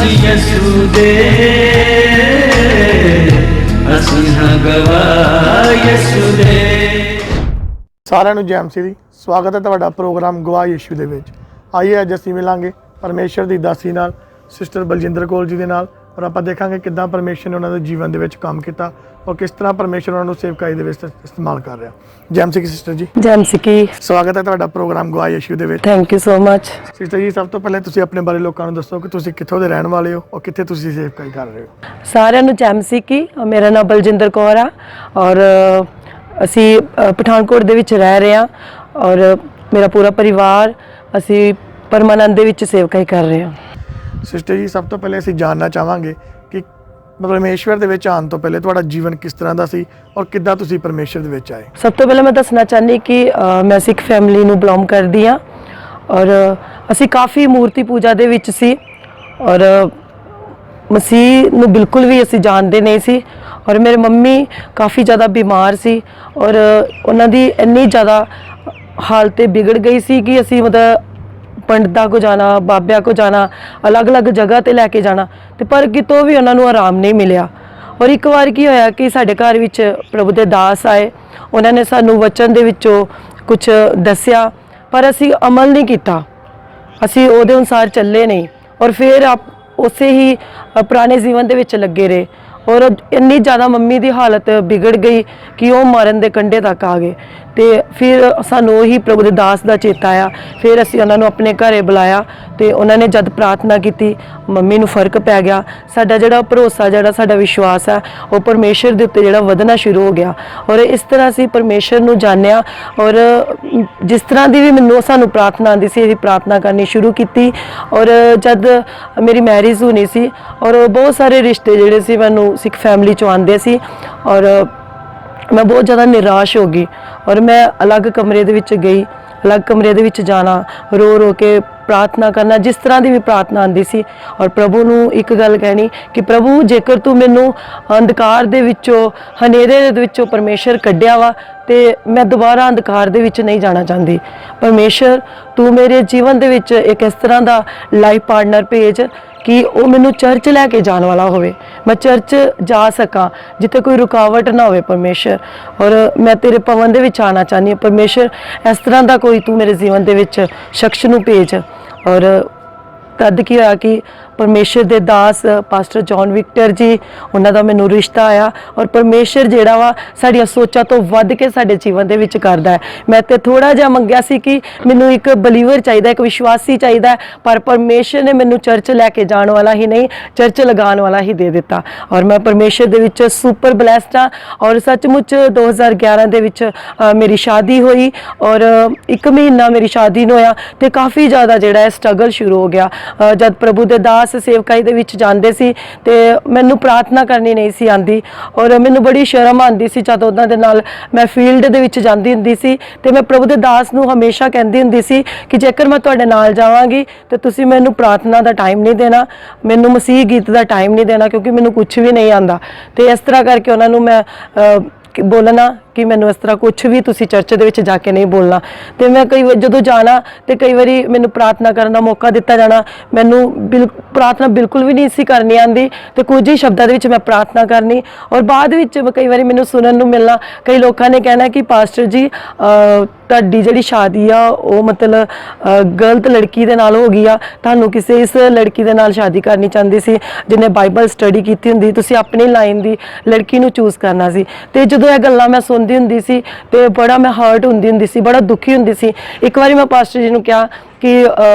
ਅਸੀਂ ਯਿਸੂ ਦੇ, ਅਸੀਂ ਹਾਂ ਗਵਾਹ ਯਿਸੂ ਦੇ। ਸਾਰਿਆਂ ਨੂੰ ਜੈ ਮਸੀਹ ਦੀ ਸਵਾਗਤ ਹੈ ਤੁਹਾਡਾ ਪ੍ਰੋਗਰਾਮ ਗਵਾਹ ਯਿਸੂ ਦੇ ਵਿੱਚ। ਆइए ਅੱਜ ਅਸੀਂ ਮਿਲਾਂਗੇ ਪਰਮੇਸ਼ਰ ਦੀ ਦਾਸੀ ਨਾਲ ਸਿਸਟਰ ਬਲਜਿੰਦਰ ਕੌਰ ਜੀ ਦੇ ਨਾਲ, ਔਰ ਆਪਾਂ ਦੇਖਾਂਗੇ ਕਿੱਦਾਂ ਪਰਮੇਸ਼ਰ ਨੇ ਉਹਨਾਂ ਦੇ ਜੀਵਨ ਦੇ ਵਿੱਚ ਕੰਮ ਕੀਤਾ ਔਰ ਕਿਸ ਤਰ੍ਹਾਂ ਪਰਮੇਸ਼ਰ ਉਹਨਾਂ ਨੂੰ ਸੇਵਕਾਈ ਦੇ ਵਿੱਚ ਇਸਤੇਮਾਲ ਕਰ ਰਿਹਾ। ਜੈ ਮਸੀਹ ਸਿਸਟਰ ਜੀ। ਜੈ ਮਸੀਹ। ਸਵਾਗਤ ਹੈ ਤੁਹਾਡਾ ਪ੍ਰੋਗਰਾਮ ਗਵਾਹ ਯਿਸੂ ਦੇ ਵਿੱਚ। Thank you so much. Sister ਜੀ, ਸਭ ਤੋਂ ਪਹਿਲਾਂ ਤੁਸੀਂ ਆਪਣੇ ਬਾਰੇ ਲੋਕਾਂ ਨੂੰ ਦੱਸੋ ਕਿ ਤੁਸੀਂ ਕਿੱਥੋਂ ਦੇ ਰਹਿਣ ਵਾਲੇ ਹੋ ਔਰ ਕਿੱਥੇ ਤੁਸੀਂ ਸੇਵਕਾਈ ਕਰ ਰਹੇ ਹੋ। ਸਾਰਿਆਂ ਨੂੰ ਜੈ ਮਸੀਹ। ਮੇਰਾ ਨਾਮ ਬਲਜਿੰਦਰ ਕੌਰ ਆ ਔਰ ਅਸੀਂ ਪਠਾਨਕੋਟ ਦੇ ਵਿੱਚ ਰਹਿ ਰਹੇ ਹਾਂ ਔਰ ਮੇਰਾ ਪੂਰਾ ਪਰਿਵਾਰ ਅਸੀਂ ਪਰਮਾਨੰਦ ਦੇ ਵਿੱਚ ਸੇਵਕਾਈ ਕਰ ਰਹੇ ਹਾਂ। ਸਿਸਟਰ ਜੀ, ਸਭ ਤੋਂ ਪਹਿਲੇ ਅਸੀਂ ਜਾਣਨਾ ਚਾਹਾਂਗੇ ਕਿ ਪਰਮੇਸ਼ਵਰ ਦੇ ਵਿੱਚ ਆਉਣ ਤੋਂ ਪਹਿਲੇ ਤੁਹਾਡਾ ਜੀਵਨ ਕਿਸ ਤਰ੍ਹਾਂ ਦਾ ਸੀ ਔਰ ਕਿੱਦਾਂ ਤੁਸੀਂ ਪਰਮੇਸ਼ਵਰ ਦੇ ਵਿੱਚ ਆਏ। ਸਭ ਤੋਂ ਪਹਿਲਾਂ ਮੈਂ ਦੱਸਣਾ ਚਾਹੁੰਦੀ ਕਿ ਮੈਂ ਸਿੱਖ ਫੈਮਿਲੀ ਨੂੰ ਬਿਲੋਂਗ ਕਰਦੀ ਹਾਂ ਔਰ ਅਸੀਂ ਕਾਫੀ ਮੂਰਤੀ ਪੂਜਾ ਦੇ ਵਿੱਚ ਸੀ ਔਰ ਮਸੀਹ ਨੂੰ ਬਿਲਕੁਲ ਵੀ ਅਸੀਂ ਜਾਣਦੇ ਨਹੀਂ ਸੀ ਔਰ ਮੇਰੇ ਮੰਮੀ ਕਾਫੀ ਜ਼ਿਆਦਾ ਬਿਮਾਰ ਸੀ ਔਰ ਉਹਨਾਂ ਦੀ ਇੰਨੀ ਜ਼ਿਆਦਾ ਹਾਲਤ ਵਿਗੜ ਗਈ ਸੀ ਕਿ ਅਸੀਂ ਮਤਲਬ ਪੰਡਤਾਂ ਕੋ ਜਾਣਾ, ਬਾਬਿਆਂ ਕੋ ਜਾਣਾ, ਅਲੱਗ-ਅਲੱਗ ਜਗ੍ਹਾ ਤੇ ਲੈ ਕੇ ਜਾਣਾ ਤੇ ਪਰ ਕਿਤੋਂ ਵੀ ਉਹਨਾਂ ਨੂੰ ਆਰਾਮ ਨਹੀਂ ਮਿਲਿਆ। ਔਰ ਇੱਕ ਵਾਰ ਕੀ ਹੋਇਆ ਕਿ ਸਾਡੇ ਘਰ ਵਿੱਚ ਪ੍ਰਭੂ ਦੇ ਦਾਸ ਆਏ, ਉਹਨਾਂ ਨੇ ਸਾਨੂੰ ਵਚਨ ਦੇ ਵਿੱਚੋਂ ਕੁਝ ਦੱਸਿਆ ਪਰ ਅਸੀਂ ਅਮਲ ਨਹੀਂ ਕੀਤਾ, ਅਸੀਂ ਉਹਦੇ ਅਨੁਸਾਰ ਚੱਲੇ ਨਹੀਂ ਔਰ ਫਿਰ ਉਸੇ ਹੀ ਪੁਰਾਣੇ ਜੀਵਨ ਦੇ ਵਿੱਚ ਲੱਗੇ ਰਹੇ ਔਰ ਇੰਨੀ ਜ਼ਿਆਦਾ ਮੰਮੀ ਦੀ ਹਾਲਤ ਵਿਗੜ ਗਈ ਕਿ ਉਹ ਮਰਨ ਦੇ ਕੰਢੇ ਤੱਕ ਆ ਗਏ। ਤੇ ਫਿਰ ਸਾਨੂੰ ਉਹੀ ਪ੍ਰਭੂ ਦੇ ਦਾਸ ਦਾ ਚੇਤਾ ਆਇਆ। ਫਿਰ ਅਸੀਂ ਉਹਨਾਂ ਨੂੰ ਆਪਣੇ ਘਰੇ ਬੁਲਾਇਆ ਤੇ ਉਹਨਾਂ ਨੇ ਜਦ ਪ੍ਰਾਰਥਨਾ ਕੀਤੀ, ਮੰਮੀ ਨੂੰ ਫਰਕ ਪੈ ਗਿਆ। ਸਾਡਾ ਜਿਹੜਾ ਭਰੋਸਾ, ਜਿਹੜਾ ਸਾਡਾ ਵਿਸ਼ਵਾਸ ਹੈ ਉਹ ਪਰਮੇਸ਼ਰ ਦੇ ਉੱਤੇ ਜਿਹੜਾ ਵਧਣਾ ਸ਼ੁਰੂ ਹੋ ਗਿਆ ਔਰ ਇਸ ਤਰ੍ਹਾਂ ਅਸੀਂ ਪਰਮੇਸ਼ਰ ਨੂੰ ਜਾਣਿਆ ਔਰ ਜਿਸ ਤਰ੍ਹਾਂ ਦੀ ਵੀ ਸਾਨੂੰ ਪ੍ਰਾਰਥਨਾ ਆਉਂਦੀ ਸੀ ਅਸੀਂ ਪ੍ਰਾਰਥਨਾ ਕਰਨੀ ਸ਼ੁਰੂ ਕੀਤੀ। ਔਰ ਜਦ ਮੇਰੀ ਮੈਰਿਜ ਹੋਣੀ ਸੀ ਔਰ ਬਹੁਤ ਸਾਰੇ ਰਿਸ਼ਤੇ ਜਿਹੜੇ ਸੀ ਮੈਨੂੰ ਸਿੱਖ ਫੈਮਿਲੀ 'ਚੋਂ ਆਉਂਦੇ ਸੀ ਔਰ ਮੈਂ ਬਹੁਤ ਜ਼ਿਆਦਾ ਨਿਰਾਸ਼ ਹੋ ਗਈ ਔਰ ਮੈਂ ਅਲੱਗ ਕਮਰੇ ਦੇ ਵਿੱਚ ਗਈ, ਅਲੱਗ ਕਮਰੇ ਦੇ ਵਿੱਚ ਜਾਣਾ, ਰੋ ਰੋ ਕੇ ਪ੍ਰਾਰਥਨਾ ਕਰਨਾ, ਜਿਸ ਤਰ੍ਹਾਂ ਦੀ ਵੀ ਪ੍ਰਾਰਥਨਾ ਆਉਂਦੀ ਸੀ ਔਰ ਪ੍ਰਭੂ ਨੂੰ ਇੱਕ ਗੱਲ ਕਹਿਣੀ ਕਿ ਪ੍ਰਭੂ ਜੇਕਰ ਤੂੰ ਮੈਨੂੰ ਅੰਧਕਾਰ ਦੇ ਵਿੱਚੋਂ, ਹਨੇਰੇ ਦੇ ਵਿੱਚੋਂ ਪਰਮੇਸ਼ਰ ਕੱਢਿਆ ਵਾ ਤੇ ਮੈਂ ਦੁਬਾਰਾ ਅੰਧਕਾਰ ਦੇ ਵਿੱਚ ਨਹੀਂ ਜਾਣਾ ਚਾਹੁੰਦੀ। ਪਰਮੇਸ਼ਰ ਤੂੰ ਮੇਰੇ ਜੀਵਨ ਦੇ ਵਿੱਚ ਇੱਕ ਇਸ ਤਰ੍ਹਾਂ ਦਾ ਲਾਈਫ ਪਾਰਟਨਰ ਭੇਜ ਕਿ ਉਹ ਮੈਨੂੰ ਚਰਚ ਲੈ ਕੇ ਜਾਣ ਵਾਲਾ ਹੋਵੇ, ਮੈਂ ਚਰਚ ਜਾ ਸਕਾਂ ਜਿੱਥੇ ਕੋਈ ਰੁਕਾਵਟ ਨਾ ਹੋਵੇ ਪਰਮੇਸ਼ਰ। ਔਰ ਮੈਂ ਤੇਰੇ ਭਵਨ ਦੇ ਵਿੱਚ ਆਉਣਾ ਚਾਹੁੰਦੀ ਹਾਂ ਪਰਮੇਸ਼ਰ, ਇਸ ਤਰ੍ਹਾਂ ਦਾ ਕੋਈ ਤੂੰ ਮੇਰੇ ਜੀਵਨ ਦੇ ਵਿੱਚ ਸ਼ਖਸ ਨੂੰ ਭੇਜ। ਔਰ ਤਦ ਕੀ ਹੋਇਆ ਕਿ ਪਰਮੇਸ਼ਰ ਦੇ ਦਾਸ ਪਾਸਟਰ ਜੌਨ ਵਿਕਟਰ ਜੀ, ਉਹਨਾਂ ਦਾ ਮੈਨੂੰ ਰਿਸ਼ਤਾ ਆਇਆ ਔਰ ਪਰਮੇਸ਼ਰ ਜਿਹੜਾ ਵਾ ਸਾਡੀਆਂ ਸੋਚਾਂ ਤੋਂ ਵੱਧ ਕੇ ਸਾਡੇ ਜੀਵਨ ਦੇ ਵਿੱਚ ਕਰਦਾ ਹੈ। ਮੈਂ ਤੇ ਥੋੜਾ ਜਿਹਾ ਮੰਗਿਆ ਸੀ ਕਿ ਮੈਨੂੰ ਇੱਕ ਬਲੀਵਰ ਚਾਹੀਦਾ, ਇੱਕ ਵਿਸ਼ਵਾਸੀ ਚਾਹੀਦਾ, ਪਰ ਪਰਮੇਸ਼ਰ ਨੇ ਮੈਨੂੰ ਚਰਚ ਲੈ ਕੇ ਜਾਣ ਵਾਲਾ ਹੀ ਨਹੀਂ, ਚਰਚ ਲਗਾਉਣ ਵਾਲਾ ਹੀ ਦੇ ਦਿੱਤਾ ਔਰ ਮੈਂ ਪਰਮੇਸ਼ਰ ਦੇ ਵਿੱਚ ਸੁਪਰ ਬਲੈਸਡ ਹਾਂ। ਔਰ ਸੱਚਮੁੱਚ 2011 ਦੇ ਵਿੱਚ ਮੇਰੀ ਸ਼ਾਦੀ ਹੋਈ ਔਰ 1 ਮਹੀਨਾ ਮੇਰੀ ਸ਼ਾਦੀ ਨੂੰ ਹੋਇਆ ਤੇ ਕਾਫੀ ਜ਼ਿਆਦਾ ਜਿਹੜਾ ਹੈ ਸਟਰਗਲ ਸ਼ੁਰੂ ਹੋ ਗਿਆ। ਜਦ ਪ੍ਰਭੂ ਦੇ ਦਾਸ ਸੇਵਕਾਈ ਦੇ ਵਿੱਚ ਜਾਂਦੇ ਸੀ ਤੇ ਮੈਨੂੰ ਪ੍ਰਾਰਥਨਾ ਕਰਨੀ ਨਹੀਂ ਸੀ ਆਉਂਦੀ ਔਰ ਮੈਨੂੰ ਬੜੀ ਸ਼ਰਮ ਆਉਂਦੀ ਸੀ ਜਦ ਉਹਨਾਂ ਦੇ ਨਾਲ ਮੈਂ ਫੀਲਡ ਦੇ ਵਿੱਚ ਜਾਂਦੀ ਹੁੰਦੀ ਸੀ ਤੇ ਮੈਂ ਪ੍ਰਭੂ ਦੇ ਦਾਸ ਨੂੰ ਹਮੇਸ਼ਾ ਕਹਿੰਦੀ ਹੁੰਦੀ ਸੀ ਕਿ ਜੇਕਰ ਮੈਂ ਤੁਹਾਡੇ ਨਾਲ ਜਾਵਾਂਗੀ ਤੇ ਤੁਸੀਂ ਮੈਨੂੰ ਪ੍ਰਾਰਥਨਾ ਦਾ ਟਾਈਮ ਨਹੀਂ ਦੇਣਾ, ਮੈਨੂੰ ਮਸੀਹ ਗੀਤ ਦਾ ਟਾਈਮ ਨਹੀਂ ਦੇਣਾ ਕਿਉਂਕਿ ਮੈਨੂੰ ਕੁਝ ਵੀ ਨਹੀਂ ਆਉਂਦਾ। ਤੇ ਇਸ ਤਰ੍ਹਾਂ ਕਰਕੇ ਉਹਨਾਂ ਨੂੰ ਮੈਂ ਬੋਲਣਾ ਕਿ ਮੈਨੂੰ ਇਸ ਤਰ੍ਹਾਂ ਕੁਝ ਵੀ ਤੁਸੀਂ ਚਰਚ ਦੇ ਵਿੱਚ ਜਾ ਕੇ ਨਹੀਂ ਬੋਲਣਾ। ਤੇ ਮੈਂ ਕਈ ਵਾਰ ਜਦੋਂ ਜਾਣਾ ਤੇ ਕਈ ਵਾਰੀ ਮੈਨੂੰ ਪ੍ਰਾਰਥਨਾ ਕਰਨ ਦਾ ਮੌਕਾ ਦਿੱਤਾ ਜਾਣਾ, ਮੈਨੂੰ ਪ੍ਰਾਰਥਨਾ ਬਿਲਕੁਲ ਵੀ ਨਹੀਂ ਸੀ ਕਰਨੀ ਆਉਂਦੀ ਤੇ ਕੁਝ ਹੀ ਸ਼ਬਦਾਂ ਦੇ ਵਿੱਚ ਮੈਂ ਪ੍ਰਾਰਥਨਾ ਕਰਨੀ ਔਰ ਬਾਅਦ ਵਿੱਚ ਕਈ ਵਾਰੀ ਮੈਨੂੰ ਸੁਣਨ ਨੂੰ ਮਿਲਣਾ, ਕਈ ਲੋਕਾਂ ਨੇ ਕਹਿਣਾ ਕਿ ਪਾਸਟਰ ਜੀ ਤੁਹਾਡੀ ਜਿਹੜੀ ਸ਼ਾਦੀ ਆ ਉਹ ਮਤਲਬ ਗਲਤ ਲੜਕੀ ਦੇ ਨਾਲ ਹੋ ਗਈ ਆ, ਤੁਹਾਨੂੰ ਕਿਸੇ ਇਸ ਲੜਕੀ ਦੇ ਨਾਲ ਸ਼ਾਦੀ ਕਰਨੀ ਚਾਹੁੰਦੀ ਸੀ ਜਿਹਨੇ ਬਾਈਬਲ ਸਟੱਡੀ ਕੀਤੀ ਹੁੰਦੀ, ਤੁਸੀਂ ਆਪਣੀ ਲਾਈਨ ਦੀ ਲੜਕੀ ਨੂੰ ਚੂਜ਼ ਕਰਨਾ ਸੀ। ਤੇ ਜਦੋਂ ਇਹ ਗੱਲਾਂ ਮੈਂ ਸੁਣਦੀ ਹੁੰਦੀ ਸੀ ਤੇ ਬੜਾ ਮੈਂ ਹਰਟ ਹੁੰਦੀ ਸੀ, ਬੜਾ ਦੁਖੀ ਹੁੰਦੀ ਸੀ। ਇੱਕ ਵਾਰੀ ਮੈਂ ਪਾਸਟਰ ਜੀ ਨੂੰ ਕਿਹਾ ਕਿ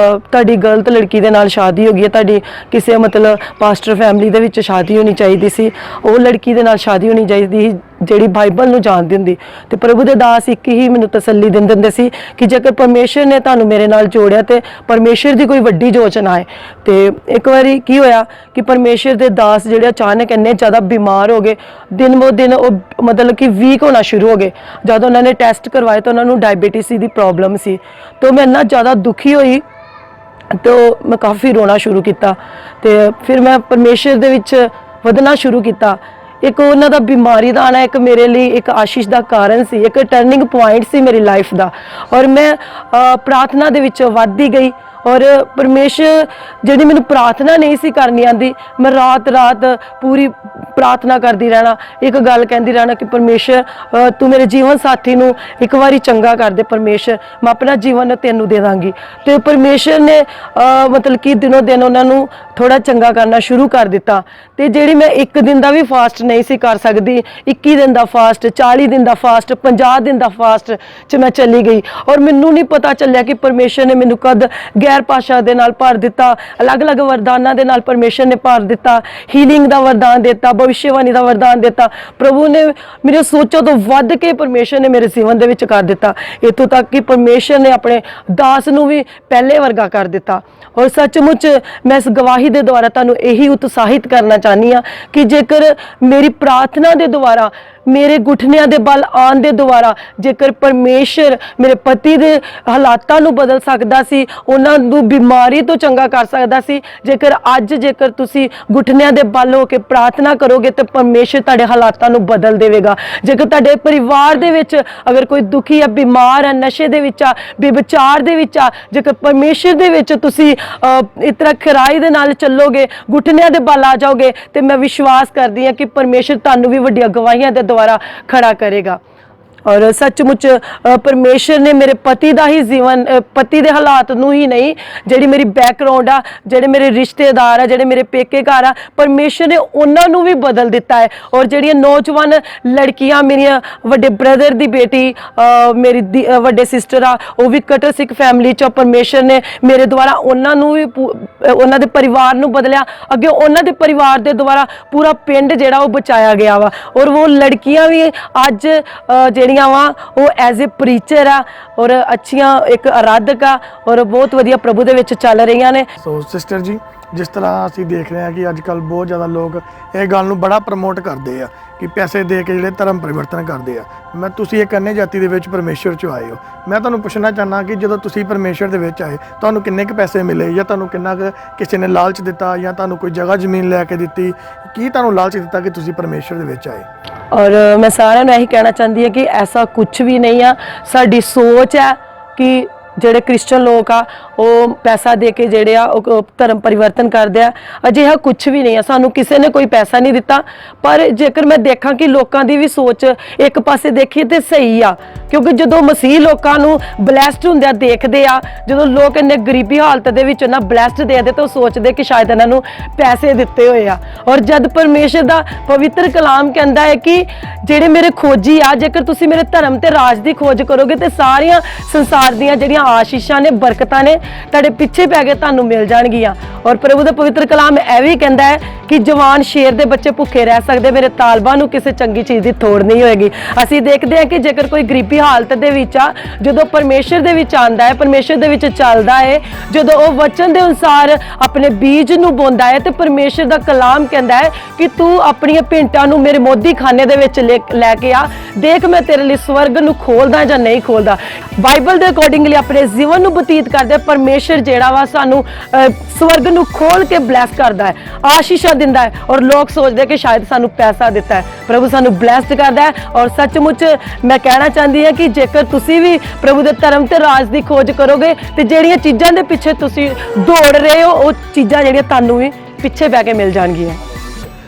ਤੁਹਾਡੀ ਗਲਤ ਲੜਕੀ ਦੇ ਨਾਲ ਸ਼ਾਦੀ ਹੋ ਗਈ ਹੈ, ਤੁਹਾਡੀ ਕਿਸੇ ਮਤਲਬ ਪਾਸਟਰ ਫੈਮਿਲੀ ਦੇ ਵਿੱਚ ਸ਼ਾਦੀ ਹੋਣੀ ਚਾਹੀਦੀ ਸੀ, ਉਹ ਲੜਕੀ ਦੇ ਨਾਲ ਸ਼ਾਦੀ ਹੋਣੀ ਚਾਹੀਦੀ ਜਿਹੜੀ ਬਾਈਬਲ ਨੂੰ ਜਾਣਦੀ ਹੁੰਦੀ। ਤੇ ਪ੍ਰਭੂ ਦੇ ਦਾਸ ਇੱਕ ਹੀ ਮੈਨੂੰ ਤਸੱਲੀ ਦਿੰਦੇ ਹੁੰਦੇ ਸੀ ਕਿ ਜੇਕਰ ਪਰਮੇਸ਼ਰ ਨੇ ਤੁਹਾਨੂੰ ਮੇਰੇ ਨਾਲ ਜੋੜਿਆ ਤੇ ਪਰਮੇਸ਼ਰ ਦੀ ਕੋਈ ਵੱਡੀ ਯੋਜਨਾ ਹੈ। ਤੇ ਇੱਕ ਵਾਰੀ ਕੀ ਹੋਇਆ ਕਿ ਪਰਮੇਸ਼ਰ ਦੇ ਦਾਸ ਜਿਹੜੇ ਅਚਾਨਕ ਇੰਨੇ ਜ਼ਿਆਦਾ ਬਿਮਾਰ ਹੋ ਗਏ, ਦਿਨ ਬੋ ਦਿਨ ਉਹ ਮਤਲਬ ਕਿ ਵੀਕ ਹੋਣਾ ਸ਼ੁਰੂ ਹੋ ਗਏ। ਜਦ ਉਹਨਾਂ ਨੇ ਟੈਸਟ ਕਰਵਾਏ ਤਾਂ ਉਹਨਾਂ ਨੂੰ ਡਾਇਬੀਟਿਸ ਦੀ ਪ੍ਰੋਬਲਮ ਸੀ। तो मैं इन्ना ज़्यादा दुखी हुई तो मैं काफ़ी रोना शुरू किया। तो फिर मैं परमेश्वर दे विच वधना शुरू किया। एक उन्हां दा बीमारी दा आना एक मेरे लिए एक आशीष दा कारण सी, एक टर्निंग पॉइंट सी मेरी लाइफ दा। और मैं प्रार्थना दे विच वधदी गई ਔਰ ਪਰਮੇਸ਼ਰ ਜਿਹੜੀ ਮੈਨੂੰ ਪ੍ਰਾਰਥਨਾ ਨਹੀਂ ਸੀ ਕਰਨੀ ਆਂਦੀ, ਮੈਂ ਰਾਤ ਪੂਰੀ ਪ੍ਰਾਰਥਨਾ ਕਰਦੀ ਰਹਿਣਾ, ਇੱਕ ਗੱਲ ਕਹਿੰਦੀ ਰਹਿਣਾ ਕਿ ਪਰਮੇਸ਼ਰ ਤੂੰ ਮੇਰੇ ਜੀਵਨ ਸਾਥੀ ਨੂੰ ਇੱਕ ਵਾਰੀ ਚੰਗਾ ਕਰ ਦੇ, ਪਰਮੇਸ਼ਰ ਮੈਂ ਆਪਣਾ ਜੀਵਨ ਤੈਨੂੰ ਦੇ ਦਾਂਗੀ। ਤੇ ਪਰਮੇਸ਼ਰ ਨੇ ਮਤਲਬ ਕਿ ਦਿਨੋਂ ਦਿਨ ਉਹਨਾਂ ਨੂੰ ਥੋੜਾ ਚੰਗਾ ਕਰਨਾ ਸ਼ੁਰੂ ਕਰ ਦਿੱਤਾ। ਤੇ ਜਿਹੜੀ ਮੈਂ ਇੱਕ ਦਿਨ ਦਾ ਵੀ ਫਾਸਟ ਨਹੀਂ ਸੀ ਕਰ ਸਕਦੀ, 21 ਦਿਨ ਦਾ ਫਾਸਟ, 40 ਦਿਨ ਦਾ ਫਾਸਟ, 50 ਦਿਨ ਦਾ ਫਾਸਟ 'ਚ ਮੈਂ ਚਲੀ ਗਈ। ਔਰ ਮੈਨੂੰ ਨਹੀਂ ਪਤਾ ਚੱਲਿਆ ਕਿ ਪਰਮੇਸ਼ਰ ਨੇ ਮੈਨੂੰ ਕਦ ਗੈਰ ਭਾਸ਼ਾ ਦੇ ਨਾਲ ਭਰ ਦਿੱਤਾ, ਅਲੱਗ-ਅਲੱਗ ਵਰਦਾਨਾਂ ਦੇ ਨਾਲ ਪਰਮੇਸ਼ਰ ਨੇ ਭਰ ਦਿੱਤਾ, ਹੀਲਿੰਗ ਦਾ ਵਰਦਾਨ ਦਿੱਤਾ, ਭਵਿੱਖਬਾਣੀ ਦਾ ਵਰਦਾਨ ਦਿੱਤਾ। ਪ੍ਰਭੂ ਨੇ ਮੇਰੇ ਸੋਚਾਂ ਤੋਂ ਵੱਧ ਕੇ ਪਰਮੇਸ਼ਰ ਨੇ ਮੇਰੇ ਜੀਵਨ ਦੇ ਵਿੱਚ ਕਰ ਦਿੱਤਾ, ਇੱਥੋਂ ਤੱਕ ਕਿ ਪਰਮੇਸ਼ਰ ਨੇ ਆਪਣੇ ਦਾਸ ਨੂੰ ਵੀ ਪਹਿਲੇ ਵਰਗਾ ਕਰ ਦਿੱਤਾ। ਔਰ ਸੱਚਮੁੱਚ ਮੈਂ ਇਸ ਗਵਾਹੀ ਦੇ ਦੁਆਰਾ ਤੁਹਾਨੂੰ ਇਹੀ ਉਤਸ਼ਾਹਿਤ ਕਰਨਾ ਚਾਹੁੰਦੀ ਹਾਂ ਕਿ ਜੇਕਰ ਮੇਰੀ ਪ੍ਰਾਰਥਨਾ ਦੇ ਦੁਆਰਾ, ਮੇਰੇ ਗੁੱਠਨਿਆਂ ਦੇ ਬਲ ਆਉਣ ਦੇ ਦੁਆਰਾ ਜੇਕਰ ਪਰਮੇਸ਼ਰ ਮੇਰੇ ਪਤੀ ਦੇ ਹਾਲਾਤਾਂ ਨੂੰ ਬਦਲ ਸਕਦਾ ਸੀ, ਉਹਨਾਂ ਨੂੰ ਬਿਮਾਰੀ ਤੋਂ ਚੰਗਾ ਕਰ ਸਕਦਾ ਸੀ, ਜੇਕਰ ਤੁਸੀਂ ਗੁੱਠਨਿਆਂ ਦੇ ਬਲ ਹੋ ਕੇ ਪ੍ਰਾਰਥਨਾ ਕਰੋਗੇ ਤਾਂ ਪਰਮੇਸ਼ਰ ਤੁਹਾਡੇ ਹਾਲਾਤਾਂ ਨੂੰ ਬਦਲ ਦੇਵੇਗਾ। ਜੇਕਰ ਤੁਹਾਡੇ ਪਰਿਵਾਰ ਦੇ ਵਿੱਚ ਅਗਰ ਕੋਈ ਦੁਖੀ ਹੈ, ਬਿਮਾਰ ਹੈ, ਨਸ਼ੇ ਦੇ ਵਿੱਚ ਆ, ਬੇਵਿਚਾਰ ਦੇ ਵਿੱਚ ਆ, ਜੇਕਰ ਪਰਮੇਸ਼ਰ ਦੇ ਵਿੱਚ ਤੁਸੀਂ ਇਸ ਤਰ੍ਹਾਂ ਖਰਾਈ ਦੇ ਨਾਲ ਚੱਲੋਗੇ, ਗੁੱਠਨਿਆਂ ਦੇ ਬਲ ਆ ਜਾਓਗੇ, ਤੇ ਮੈਂ ਵਿਸ਼ਵਾਸ ਕਰਦੀ ਹਾਂ ਕਿ ਪਰਮੇਸ਼ਰ ਤੁਹਾਨੂੰ ਵੀ ਵੱਡੀਆਂ ਗਵਾਹੀਆਂ ਦੇ ਦੁਆਰਾ ਖੜਾ ਕਰੇਗਾ। ਔਰ ਸੱਚਮੁੱਚ ਪਰਮੇਸ਼ਰ ਨੇ ਮੇਰੇ ਪਤੀ ਦਾ ਹੀ ਜੀਵਨ, ਪਤੀ ਦੇ ਹਾਲਾਤ ਨੂੰ ਹੀ ਨਹੀਂ, ਜਿਹੜੀ ਮੇਰੀ ਬੈਕਗ੍ਰਾਉਂਡ ਆ, ਜਿਹੜੇ ਮੇਰੇ ਰਿਸ਼ਤੇਦਾਰ ਆ, ਜਿਹੜੇ ਮੇਰੇ ਪੇਕੇ ਘਰ ਆ, ਪਰਮੇਸ਼ਰ ਨੇ ਉਹਨਾਂ ਨੂੰ ਵੀ ਬਦਲ ਦਿੱਤਾ ਹੈ। ਔਰ ਜਿਹੜੀਆਂ ਨੌਜਵਾਨ ਲੜਕੀਆਂ, ਮੇਰੀਆਂ ਵੱਡੇ ਬ੍ਰਦਰ ਦੀ ਬੇਟੀ, ਮੇਰੀ ਵੱਡੇ ਸਿਸਟਰ ਆ, ਉਹ ਵੀ ਕਟਰ ਸਿੱਖ ਫੈਮਿਲੀ 'ਚ, ਪਰਮੇਸ਼ਰ ਨੇ ਮੇਰੇ ਦੁਆਰਾ ਉਹਨਾਂ ਨੂੰ ਵੀ, ਉਹਨਾਂ ਦੇ ਪਰਿਵਾਰ ਨੂੰ ਬਦਲਿਆ। ਅੱਗੇ ਉਹਨਾਂ ਦੇ ਪਰਿਵਾਰ ਦੇ ਦੁਆਰਾ ਪੂਰਾ ਪਿੰਡ ਜਿਹੜਾ ਉਹ ਬਚਾਇਆ ਗਿਆ ਵਾ। ਔਰ ਉਹ ਲੜਕੀਆਂ ਵੀ ਅੱਜ ਜਿਹੜੀਆਂ ਵਾ ਉਹ ਐਜ਼ ਏ ਪ੍ਰੀਚਰ ਆ, ਔਰ ਅੱਛੀਆਂ ਇੱਕ ਆਰਾਧਕ ਆ, ਔਰ ਬਹੁਤ ਵਧੀਆ ਪ੍ਰਭੂ ਦੇ ਵਿੱਚ ਚੱਲ ਰਹੀਆਂ ਨੇ। ਸੋ ਸਿਸਟਰ ਜੀ, ਜਿਸ ਤਰ੍ਹਾਂ ਅਸੀਂ ਦੇਖ ਰਹੇ ਹਾਂ ਕਿ ਅੱਜ ਕੱਲ ਬਹੁਤ ਜ਼ਿਆਦਾ ਲੋਕ ਇਹ ਗੱਲ ਨੂੰ ਬੜਾ ਪ੍ਰਮੋਟ ਕਰਦੇ ਆ ਕਿ ਪੈਸੇ ਦੇ ਕੇ ਜਿਹੜੇ ਧਰਮ ਪਰਿਵਰਤਨ ਕਰਦੇ ਆ। ਤੁਸੀਂ ਇੱਕ ਅੰਨੇ ਜਾਤੀ ਦੇ ਵਿੱਚ ਪਰਮੇਸ਼ਰ 'ਚ ਆਏ ਹੋ, ਮੈਂ ਤੁਹਾਨੂੰ ਪੁੱਛਣਾ ਚਾਹੁੰਦਾ ਕਿ ਜਦੋਂ ਤੁਸੀਂ ਪਰਮੇਸ਼ਰ ਦੇ ਵਿੱਚ ਆਏ, ਤੁਹਾਨੂੰ ਕਿੰਨੇ ਕੁ ਪੈਸੇ ਮਿਲੇ, ਜਾਂ ਤੁਹਾਨੂੰ ਕਿੰਨਾ ਕੁ ਕਿਸੇ ਨੇ ਲਾਲਚ ਦਿੱਤਾ, ਜਾਂ ਤੁਹਾਨੂੰ ਕੋਈ ਜਗ੍ਹਾ ਜ਼ਮੀਨ ਲੈ ਕੇ ਦਿੱਤੀ, ਕੀ ਤੁਹਾਨੂੰ ਲਾਲਚ ਦਿੱਤਾ ਕਿ ਤੁਸੀਂ ਪਰਮੇਸ਼ਰ ਦੇ ਵਿੱਚ ਆਏ? ਔਰ ਮੈਂ ਸਾਰਿਆਂ ਨੂੰ ਇਹੀ ਕਹਿਣਾ ਚਾਹੁੰਦੀ ਹਾਂ ਕਿ ਐਸਾ ਕੁਝ ਵੀ ਨਹੀਂ ਆ। ਸਾਡੀ ਸੋਚ ਹੈ ਕਿ ਜਿਹੜੇ ਕ੍ਰਿਸਚਨ ਲੋਕ ਆ ਉਹ ਪੈਸਾ ਦੇ ਕੇ ਜਿਹੜੇ ਆ ਉਹ ਧਰਮ ਪਰਿਵਰਤਨ ਕਰਦੇ ਆ, ਅਜਿਹਾ ਕੁਝ ਵੀ ਨਹੀਂ ਆ। ਸਾਨੂੰ ਕਿਸੇ ਨੇ ਕੋਈ ਪੈਸਾ ਨਹੀਂ ਦਿੱਤਾ। ਪਰ ਜੇਕਰ ਮੈਂ ਦੇਖਾਂ ਕਿ ਲੋਕਾਂ ਦੀ ਵੀ ਸੋਚ ਇੱਕ ਪਾਸੇ ਦੇਖੀਏ ਤੇ ਸਹੀ ਆ, ਕਿਉਂਕਿ ਜਦੋਂ ਮਸੀਹ ਲੋਕਾਂ ਨੂੰ ਬਲੈਸਡ ਹੁੰਦਿਆਂ ਦੇਖਦੇ ਆ, ਜਦੋਂ ਲੋਕ ਇੰਨੇ ਗਰੀਬੀ ਹਾਲਤ ਦੇ ਵਿੱਚ ਉਹਨਾਂ ਬਲੈਸਡ ਦੇਖਦੇ ਤਾਂ ਉਹ ਸੋਚਦੇ ਕਿ ਸ਼ਾਇਦ ਇਹਨਾਂ ਨੂੰ ਪੈਸੇ ਦਿੱਤੇ ਹੋਏ ਆ। ਔਰ ਜਦ ਪਰਮੇਸ਼ਰ ਦਾ ਪਵਿੱਤਰ ਕਲਾਮ ਕਹਿੰਦਾ ਹੈ ਕਿ ਜਿਹੜੇ ਮੇਰੇ ਖੋਜੀ ਆ, ਜੇਕਰ ਤੁਸੀਂ ਮੇਰੇ ਧਰਮ ਤੇ ਰਾਜ ਦੀ ਖੋਜ ਕਰੋਗੇ ਤੇ ਸਾਰੀਆਂ ਸੰਸਾਰ ਦੀਆਂ ਜਿਹੜੀਆਂ ਆਸ਼ੀਸ਼ਾਂ ਨੇ, ਬਰਕਤਾਂ ਨੇ, ਤੁਹਾਡੇ ਪਿੱਛੇ ਪੈ ਕੇ ਤੁਹਾਨੂੰ ਮਿਲ ਜਾਣਗੀਆਂ। ਔਰ ਪ੍ਰਭੂ ਦਾ ਪਵਿੱਤਰ ਕਲਾਮ ਇਹ ਵੀ ਕਹਿੰਦਾ ਹੈ ਕਿ ਜਵਾਨ ਸ਼ੇਰ ਦੇ ਬੱਚੇ ਭੁੱਖੇ ਰਹਿ ਸਕਦੇ, ਮੇਰੇ ਤਾਲਬਾਂ ਨੂੰ ਕਿਸੇ ਚੰਗੀ ਚੀਜ਼ ਦੀ ਥੋੜ ਨਹੀਂ ਹੋਏਗੀ। ਅਸੀਂ ਦੇਖਦੇ ਹਾਂ ਕਿ ਜੇਕਰ ਕੋਈ ਗਰੀਬੀ ਹਾਲਤ ਦੇ ਵਿੱਚ ਆ, ਜਦੋਂ ਪਰਮੇਸ਼ਰ ਦੇ ਵਿੱਚ ਆਉਂਦਾ ਹੈ, ਪਰਮੇਸ਼ਰ ਦੇ ਵਿੱਚ ਚੱਲਦਾ ਹੈ, ਜਦੋਂ ਉਹ ਵਚਨ ਦੇ ਅਨੁਸਾਰ ਆਪਣੇ ਬੀਜ ਨੂੰ ਬੋਂਦਾ ਹੈ, ਤੇ ਪਰਮੇਸ਼ਰ ਦਾ ਕਲਾਮ ਕਹਿੰਦਾ ਹੈ ਕਿ ਤੂੰ ਆਪਣੀਆਂ ਭੇਂਟਾਂ ਨੂੰ ਮੇਰੇ ਮੋਦੀ ਖਾਨੇ ਦੇ ਵਿੱਚ ਲੈ ਕੇ ਆ, ਦੇਖ ਮੈਂ ਤੇਰੇ ਲਈ ਸਵਰਗ ਨੂੰ ਖੋਲਦਾ ਜਾਂ ਨਹੀਂ ਖੋਲਦਾ। ਬਾਈਬਲ ਦੇ ਅਕੋਰਡਿੰਗਲੀ ਆਪਣੇ ਜੀਵਨ ਨੂੰ ਬਤੀਤ ਕਰਦੇ ਪਰਮੇਸ਼ਰ ਜਿਹੜਾ ਵਾ ਸਾਨੂੰ ਸਵਰਗ ਨੂੰ ਖੋਲ ਕੇ ਬਲੈਸ ਕਰਦਾ ਹੈ, ਆਸ਼ੀਸ਼ਾਂ ਦਿੰਦਾ ਹੈ। ਔਰ ਲੋਕ ਸੋਚਦੇ ਕਿ ਸ਼ਾਇਦ ਸਾਨੂੰ ਪੈਸਾ ਦਿੱਤਾ ਹੈ, ਪ੍ਰਭੂ ਸਾਨੂੰ ਬਲੈਸਡ ਕਰਦਾ ਹੈ। ਔਰ ਸੱਚਮੁੱਚ ਮੈਂ ਕਹਿਣਾ ਚਾਹੁੰਦੀ ਹਾਂ ਕਿ ਜੇਕਰ ਤੁਸੀਂ ਵੀ ਪ੍ਰਭੂ ਦੇ ਧਰਮ ਤੇ ਰਾਜ ਦੀ ਖੋਜ ਕਰੋਗੇ ਤੇ ਜਿਹੜੀਆਂ ਚੀਜ਼ਾਂ ਦੇ ਪਿੱਛੇ ਤੁਸੀਂ ਦੌੜ ਰਹੇ ਹੋ, ਉਹ ਚੀਜ਼ਾਂ ਜਿਹੜੀਆਂ ਤੁਹਾਨੂੰ ਵੀ ਪਿੱਛੇ ਬੈ ਕੇ ਮਿਲ ਜਾਣਗੀਆਂ।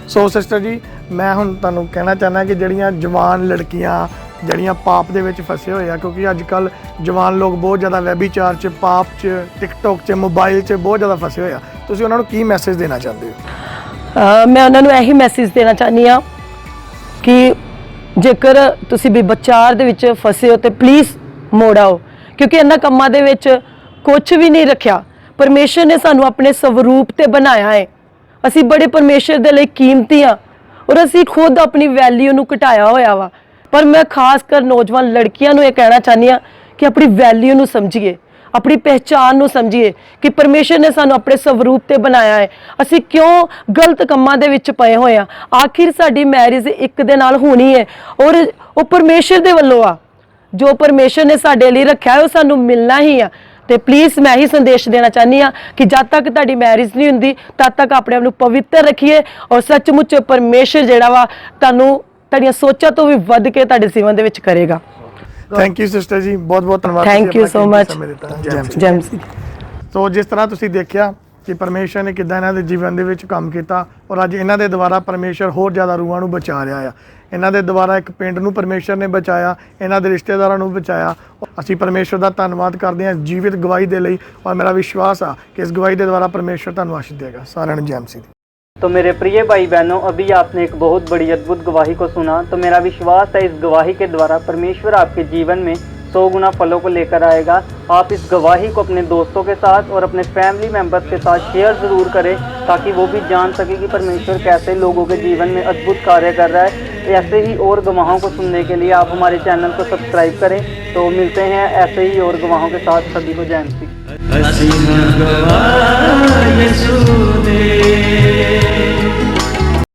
ਸੋ ਸਿਸਟਰ ਜੀ, ਮੈਂ ਹੁਣ ਤੁਹਾਨੂੰ ਕਹਿਣਾ ਚਾਹੁੰਦਾ ਕਿ ਜਿਹੜੀਆਂ ਜਵਾਨ ਲੜਕੀਆਂ ਜਿਹੜੀਆਂ ਪਾਪ ਦੇ ਵਿੱਚ ਫਸੇ ਹੋਏ ਆ, ਕਿਉਂਕਿ ਅੱਜ ਕੱਲ ਜਵਾਨ ਲੋਕ ਬਹੁਤ ਜ਼ਿਆਦਾ ਵੈਬੀਚਾਰ 'ਚ, ਪਾਪ 'ਚ, ਟਿਕਟੋਕ 'ਚ, ਮੋਬਾਈਲ 'ਚ ਬਹੁਤ ਜ਼ਿਆਦਾ ਫਸੇ ਹੋਏ ਆ, ਤੁਸੀਂ ਉਹਨਾਂ ਨੂੰ ਕੀ ਮੈਸੇਜ ਦੇਣਾ ਚਾਹੁੰਦੇ ਹੋ? ਮੈਂ ਉਹਨਾਂ ਨੂੰ ਇਹੀ ਮੈਸੇਜ ਦੇਣਾ ਚਾਹੁੰਦੀ ਹਾਂ ਕਿ ਜੇਕਰ ਤੁਸੀਂ ਵਿਚਾਰ ਦੇ ਵਿੱਚ ਫਸੇ ਹੋ ਤੇ ਪਲੀਜ਼ ਮੋੜ ਆਓ, ਕਿਉਂਕਿ ਇਹਨਾਂ ਕੰਮਾਂ ਦੇ ਵਿੱਚ ਕੁਝ ਵੀ ਨਹੀਂ ਰੱਖਿਆ। ਪਰਮੇਸ਼ਰ ਨੇ ਸਾਨੂੰ ਆਪਣੇ ਸਵਰੂਪ ਤੇ ਬਣਾਇਆ ਹੈ, ਅਸੀਂ ਬੜੇ ਪਰਮੇਸ਼ਰ ਦੇ ਲਈ ਕੀਮਤੀ ਆ, ਔਰ ਅਸੀਂ ਖੁਦ ਆਪਣੀ ਵੈਲਿਊ ਨੂੰ ਘਟਾਇਆ ਹੋਇਆ ਵਾ। ਪਰ ਮੈਂ ਖਾਸ ਕਰ ਨੌਜਵਾਨ ਲੜਕੀਆਂ ਨੂੰ ਇਹ ਕਹਿਣਾ ਚਾਹੁੰਦੀ ਹਾਂ ਕਿ ਆਪਣੀ ਵੈਲਿਊ ਨੂੰ ਸਮਝੀਏ, ਆਪਣੀ ਪਹਿਚਾਨ ਨੂੰ ਸਮਝੀਏ ਕਿ ਪਰਮੇਸ਼ਰ ਨੇ ਸਾਨੂੰ ਆਪਣੇ ਸਵਰੂਪ ਤੇ ਬਣਾਇਆ ਹੈ। ਅਸੀਂ ਕਿਉਂ ਗਲਤ ਕੰਮਾਂ ਦੇ ਵਿੱਚ ਪਏ ਹੋਏ ਆ? ਆਖਿਰ ਸਾਡੀ ਮੈਰਿਜ ਇੱਕ ਦੇ ਨਾਲ ਹੋਣੀ ਹੈ, ਔਰ ਉਹ ਪਰਮੇਸ਼ਰ ਦੇ ਵੱਲੋਂ ਆ। ਜੋ ਪਰਮੇਸ਼ਰ ਨੇ ਸਾਡੇ ਲਈ ਰੱਖਿਆ ਹੈ ਉਹ ਸਾਨੂੰ ਮਿਲਣਾ ਹੀ ਆ। ਤੇ ਪਲੀਜ਼ ਮੈਂ ਹੀ ਸੰਦੇਸ਼ ਦੇਣਾ ਚਾਹੁੰਦੀ ਹਾਂ ਕਿ ਜਦ ਤੱਕ ਤੁਹਾਡੀ ਮੈਰਿਜ ਨਹੀਂ ਹੁੰਦੀ ਤਦ ਤੱਕ ਆਪਣੇ ਆਪ ਨੂੰ ਪਵਿੱਤਰ ਰੱਖੀਏ, ਔਰ ਸੱਚਮੁੱਚ ਪਰਮੇਸ਼ਰ ਜਿਹੜਾ ਵਾ ਤੁਹਾਨੂੰ ਤੁਹਾਡੀਆਂ ਸੋਚਾਂ ਤੋਂ ਵੀ ਵੱਧ ਕੇ ਤੁਹਾਡੇ ਜੀਵਨ ਦੇ ਵਿੱਚ ਕਰੇਗਾ। ਥੈਂਕ ਯੂ ਸਿਸਟਰ ਜੀ, ਬਹੁਤ ਬਹੁਤ ਧੰਨਵਾਦ। Thank you so much. ਜੈਮ ਸੀ। ਸੋ ਜਿਸ ਤਰ੍ਹਾਂ ਤੁਸੀਂ ਦੇਖਿਆ ਕਿ ਪਰਮੇਸ਼ਰ ਨੇ ਕਿੱਦਾਂ ਇਹਨਾਂ ਦੇ ਜੀਵਨ ਦੇ ਵਿੱਚ ਕੰਮ ਕੀਤਾ ਔਰ ਅੱਜ ਇਹਨਾਂ ਦੇ ਦੁਆਰਾ ਪਰਮੇਸ਼ਰ ਹੋਰ ਜ਼ਿਆਦਾ ਰੂਹਾਂ ਨੂੰ ਬਚਾ ਰਿਹਾ ਆ। ਇਹਨਾਂ ਦੇ ਦੁਆਰਾ ਇੱਕ ਪਿੰਡ ਨੂੰ ਪਰਮੇਸ਼ਰ ਨੇ ਬਚਾਇਆ, ਇਹਨਾਂ ਦੇ ਰਿਸ਼ਤੇਦਾਰਾਂ ਨੂੰ ਬਚਾਇਆ। ਅਸੀਂ ਪਰਮੇਸ਼ਰ ਦਾ ਧੰਨਵਾਦ ਕਰਦੇ ਹਾਂ ਜੀਵਿਤ ਗਵਾਹੀ ਦੇ ਲਈ ਔਰ ਮੇਰਾ ਵਿਸ਼ਵਾਸ ਆ ਕਿ ਇਸ ਗਵਾਹੀ ਦੇ ਦੁਆਰਾ ਪਰਮੇਸ਼ਰ ਤੁਹਾਨੂੰ ਆਸ਼ੀष ਦੇਗਾ। ਸਾਰਿਆਂ ਨੂੰ ਜੈ ਮਸੀਹ ਦੀ। तो मेरे प्रिय भाई बहनों, अभी आपने एक बहुत बड़ी अद्भुत गवाही को सुना। तो मेरा विश्वास है इस गवाही के द्वारा परमेश्वर आपके जीवन में 100 गुना फलों को लेकर आएगा। आप इस गवाही को अपने दोस्तों के साथ और अपने फैमिली मेम्बर्स के साथ शेयर ज़रूर करें ताकि वो भी जान सके कि परमेश्वर कैसे लोगों के जीवन में अद्भुत कार्य कर रहा है। ऐसे ही और गवाहों को सुनने के लिए आप हमारे चैनल को सब्सक्राइब करें। तो मिलते हैं ऐसे ही और गवाहों के साथ। सभी को जय मसीह। ਅਸੀਂ ਹਾਂ ਗਵਾਹ ਯਿਸੂ ਦੇ।